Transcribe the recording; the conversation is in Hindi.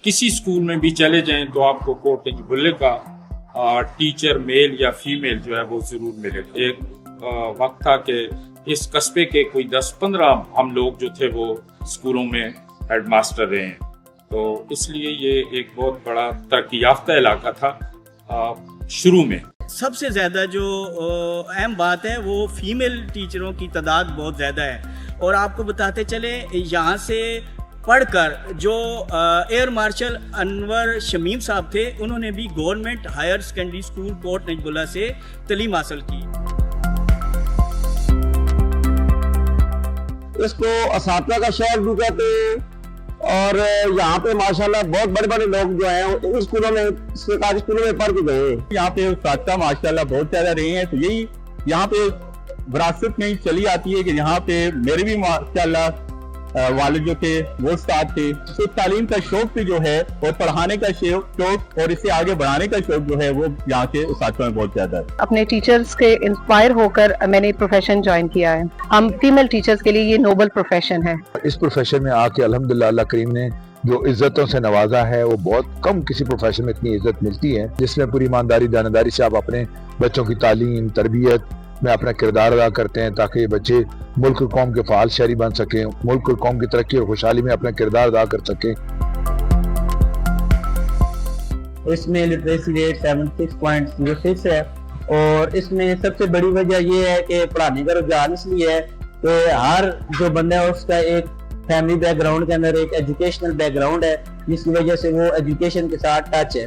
किसी स्कूल में भी चले जाएं तो आपको कोटज बुल्ले का टीचर मेल या फीमेल जो है वो जरूर मिलेगा। एक वक्त था कि इस कस्बे के कोई 10-15 हम लोग जो थे वो स्कूलों में हेडमास्टर रहे हैं, तो इसलिए ये एक बहुत बड़ा तरक्की याफ्ता इलाका था शुरू में। सबसे ज़्यादा जो अहम बात है वो फीमेल टीचरों की तादाद बहुत ज़्यादा है। और आपको बताते चले, यहाँ से पढ़कर जो एयर मार्शल अनवर शमीम साहब थे, उन्होंने भी government higher secondary school Kot Najibullah से तालीम हासिल की। इसको असातिज़ा का शहर भी कहते हैं और यहाँ पे माशाल्लाह बहुत बड़े बड़े लोग जो हैं इन स्कूलों में, सरकारी स्कूलों में पढ़ के गए हैं। यहाँ पे उस्ताद माशाल्लाह बहुत ज्यादा रहे हैं, तो यही यहाँ पे विरासत में ही चली आती है कि यहाँ पे मेरे भी माशाल्लाह वालिद जो थे वो उस्ताद थे। तो तालीम का शौक भी जो है और पढ़ाने का शौक और इसे आगे बढ़ाने का शौक जो है वो यहाँ के उस्तादों में बहुत ज्यादा है। अपने टीचर्स के इंस्पायर होकर मैंने प्रोफेशन ज्वाइन किया है। हम फीमेल टीचर्स के लिए ये नोबल प्रोफेशन है। इस प्रोफेशन में आके अल्हम्दुलिल्लाह अल्लाह करीम ने जो इज्जतों से नवाजा है वो बहुत कम किसी प्रोफेशन में इतनी इज्जत मिलती है, जिसमें पूरी ईमानदारी दानेदारी से आप अपने बच्चों की तालीम तरबियत में अपना किरदार अदा करते हैं ताकि ये बच्चे मुल्क और कौम के फाल शहरी बन सकें, मुल्क और कौम की तरक्की और खुशहाली में अपना किरदार अदा कर सकें। इसमें लिटरेसी रेट 76.06 है और इसमें सबसे बड़ी वजह ये है कि पढ़ाने का रुझान इसलिए है कि हर जो बंदा है उसका एक फैमिली बैकग्राउंड के अंदर एक एजुकेशनल बैकग्राउंड है, जिसकी वजह से वो एजुकेशन के साथ टच है।